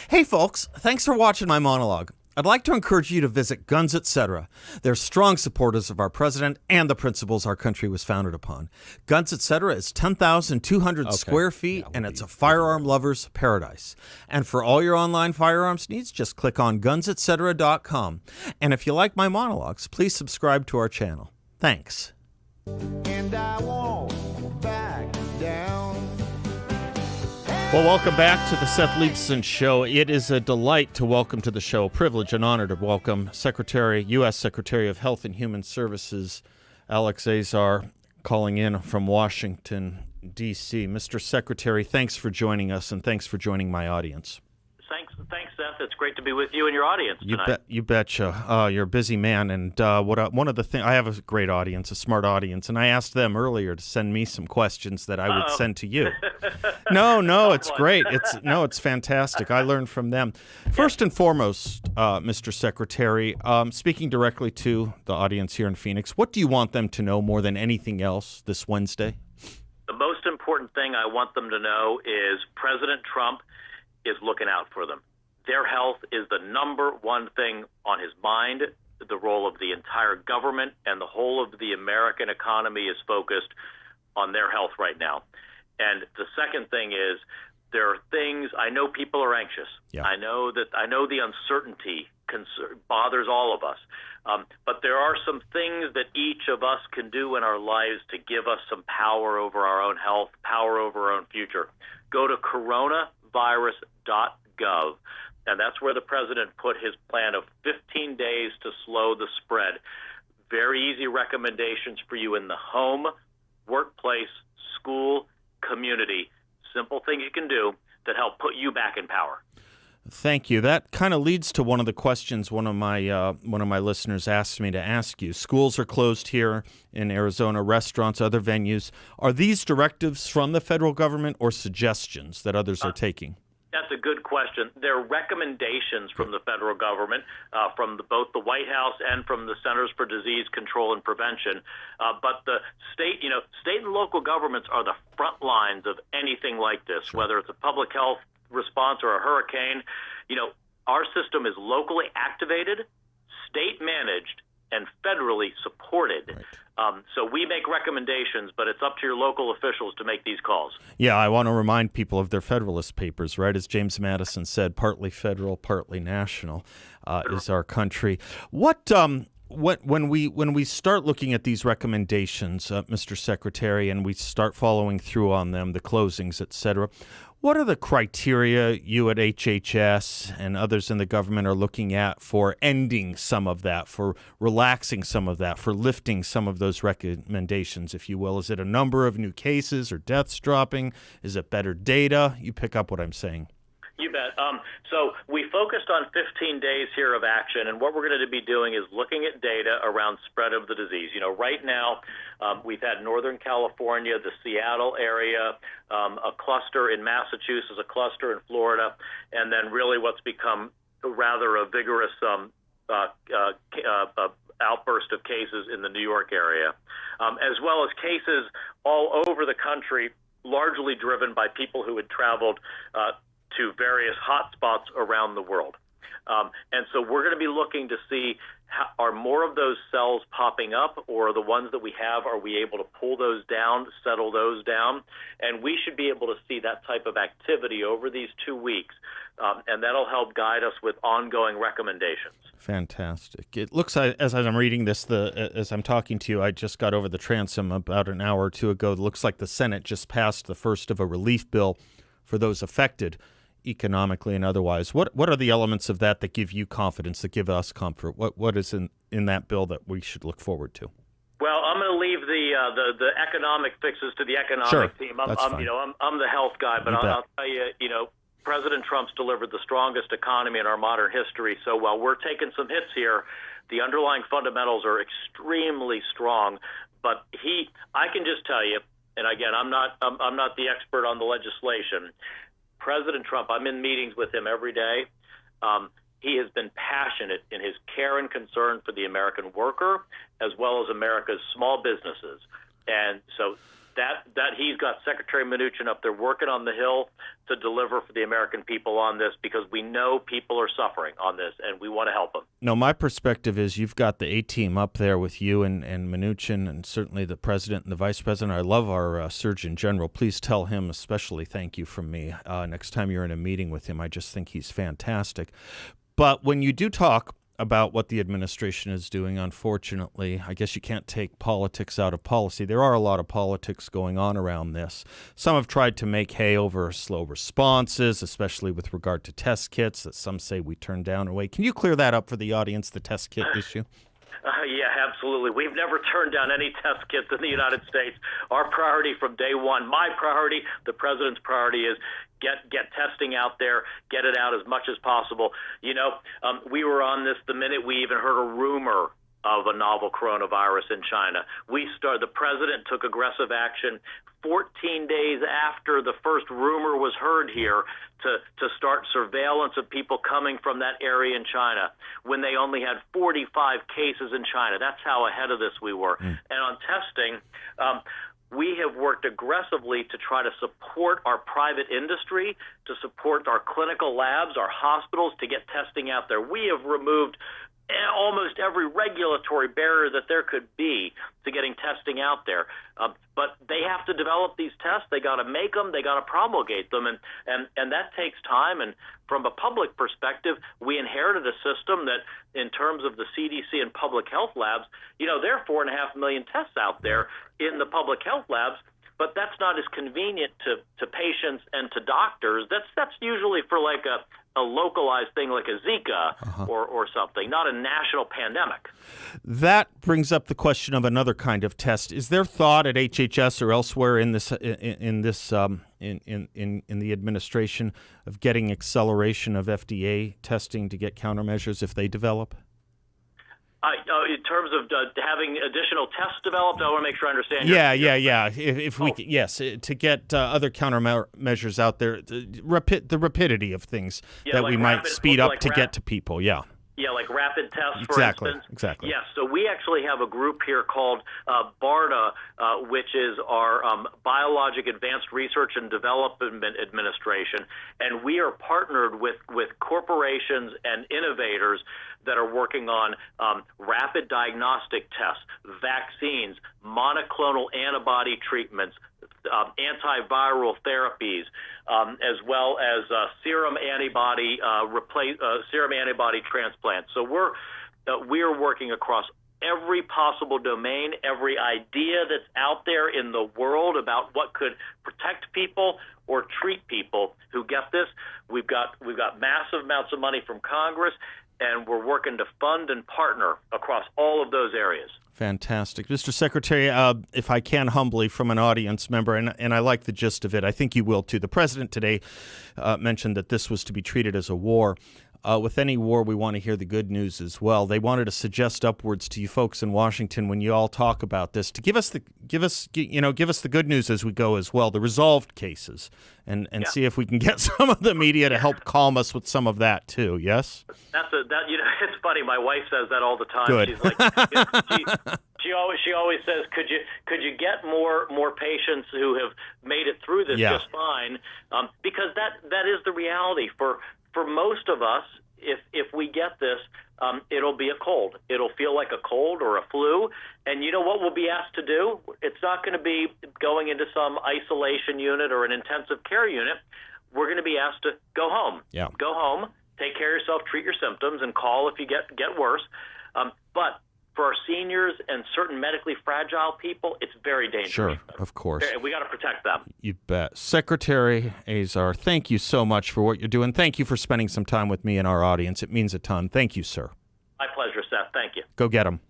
Hey folks, thanks for watching my monologue. I'd like to encourage you to visit Guns Etc. They're strong supporters of our president and the principles our country was founded upon. Guns Etc. is 10,200 square feet, and it's a firearm lover's paradise. And for all your online firearms needs, just click on gunsetcetera.com. And if you like my monologues, please subscribe to our channel. Thanks. And I won't back down. Well, welcome back to the Seth Leibsohn Show. It is a delight to welcome to the show, a privilege and honor to welcome U.S. Secretary of Health and Human Services, Alex Azar, calling in from Washington, D.C. Mr. Secretary, thanks for joining us, and thanks for joining my audience. Thanks, Seth. It's great to be with you and your audience tonight. You betcha. You're a busy man, and one of the things, I have a great audience, a smart audience, and I asked them earlier to send me some questions that I would send to you. No, it's great. It's fantastic. I learned from them. First and foremost, Mr. Secretary, speaking directly to the audience here in Phoenix, what do you want them to know more than anything else this Wednesday? The most important thing I want them to know is President Trump is looking out for them. Their health is the number one thing on his mind. The role of the entire government and the whole of the American economy is focused on their health right now. And the second thing is, there are things, I know people are anxious. Yeah. I know the uncertainty bothers all of us. But there are some things that each of us can do in our lives to give us some power over our own health, power over our own future. Go to coronavirus.gov, and that's where the president put his plan of 15 days to slow the spread. Very easy recommendations for you in the home, workplace, school, community. Simple things you can do that help put you back in power. Thank you. That kind of leads to one of the questions one of my listeners asked me to ask you. Schools are closed here in Arizona, restaurants, other venues. Are these directives from the federal government or suggestions that others are taking? That's a good question. They're recommendations from the federal government, from both the White House and from the Centers for Disease Control and Prevention. But the state and local governments are the front lines of anything like this, whether it's a public health response or a hurricane. Our system is locally activated, state managed, and federally supported. Right. So we make recommendations, but it's up to your local officials to make these calls. Yeah, I want to remind people of their Federalist Papers, right? As James Madison said, partly federal, partly national is our country. When we start looking at these recommendations, Mr. Secretary, and we start following through on them, the closings, et cetera, what are the criteria you at HHS and others in the government are looking at for ending some of that, for relaxing some of that, for lifting some of those recommendations, if you will? Is it a number of new cases or deaths dropping? Is it better data? You pick up what I'm saying. You bet. So we focused on 15 days here of action, and what we're going to be doing is looking at data around spread of the disease. Right now, we've had Northern California, the Seattle area, a cluster in Massachusetts, a cluster in Florida, and then really what's become rather a vigorous outburst of cases in the New York area, as well as cases all over the country, largely driven by people who had traveled to various hotspots around the world. And so we're going to be looking to see, are more of those cells popping up, or the ones that we have, are we able to pull those down, settle those down? And we should be able to see that type of activity over these 2 weeks, and that'll help guide us with ongoing recommendations. Fantastic. It looks like, as I'm reading this, as I'm talking to you, I just got over the transom about an hour or two ago. It looks like the Senate just passed the first of a relief bill for those affected economically and otherwise. What are the elements of that give you confidence, that give us comfort? What is in that bill that we should look forward to? Well, I'm going to leave the economic fixes to the economic team. I'm the health guy, but I'll tell you, President Trump's delivered the strongest economy in our modern history. So while we're taking some hits here, the underlying fundamentals are extremely strong. But I can just tell you, and again, I'm not the expert on the legislation. President Trump, I'm in meetings with him every day. He has been passionate in his care and concern for the American worker, as well as America's small businesses. And so that he's got Secretary Mnuchin up there working on the Hill to deliver for the American people on this, because we know people are suffering on this, and we want to help them. No, my perspective is you've got the A-team up there with you and Mnuchin, and certainly the president and the vice president. I love our Surgeon General. Please tell him especially thank you from me next time you're in a meeting with him. I just think he's fantastic. But when you do talk about what the administration is doing, unfortunately, I guess you can't take politics out of policy. There are a lot of politics going on around this. Some have tried to make hay over slow responses, especially with regard to test kits that some say we turned down away. Can you clear that up for the audience, the test kit issue? Yeah, absolutely. We've never turned down any test kits in the United States. Our priority from day one, my priority, the president's priority, is get testing out there, get it out as much as possible. We were on this the minute we even heard a rumor of a novel coronavirus in China. The president took aggressive action 14 days after the first rumor was heard here to start surveillance of people coming from that area in China when they only had 45 cases in China. That's how ahead of this we were. And on testing, we have worked aggressively to try to support our private industry, to support our clinical labs, our hospitals, to get testing out there. We have removed almost every regulatory barrier that there could be to getting testing out there. But they have to develop these tests. They got to make them. They got to promulgate them. And that takes time. And from a public perspective, we inherited a system that, in terms of the CDC and public health labs, there are 4.5 million tests out there in the public health labs. But that's not as convenient to patients and to doctors. That's usually for like a localized thing like a Zika or something, not a national pandemic. That brings up the question of another kind of test. Is there thought at HHS or elsewhere in the administration of getting acceleration of FDA testing to get countermeasures if they develop? In terms of having additional tests developed, I want to make sure I understand. Yeah. If we yes, to get other countermeasures out there, the rapidity of things that like we might speed up to get to people. Yeah. Yeah, like rapid tests, for instance. Exactly. Yes, so we actually have a group here called BARDA, which is our Biologic Advanced Research and Development Administration, and we are partnered with corporations and innovators that are working on rapid diagnostic tests, vaccines, monoclonal antibody treatments, antiviral therapies, as well as serum antibody transplants. So we are working across every possible domain, every idea that's out there in the world about what could protect people or treat people who get this. We've got massive amounts of money from Congress, and we're working to fund and partner across all of those areas. Fantastic. Mr. Secretary, if I can humbly from an audience member, and I like the gist of it, I think you will too. The president today mentioned that this was to be treated as a war. With any war, we want to hear the good news as well. They wanted to suggest upwards to you folks in Washington when you all talk about this to give us the good news as we go as well, the resolved cases, and see if we can get some of the media to help calm us with some of that too. Yes. It's funny. My wife says that all the time. Good. She's like, she always says, could you get more patients who have made it through this just fine? Because that is the reality for most of us. If we get this, it'll be a cold. It'll feel like a cold or a flu. And you know what we'll be asked to do? It's not going to be going into some isolation unit or an intensive care unit. We're going to be asked to go home. Yeah. Go home, take care of yourself, treat your symptoms, and call if you get worse. But for our seniors and certain medically fragile people, it's very dangerous. Sure, of course. We got to protect them. You bet. Secretary Azar, thank you so much for what you're doing. Thank you for spending some time with me and our audience. It means a ton. Thank you, sir. My pleasure, Seth. Thank you. Go get 'em.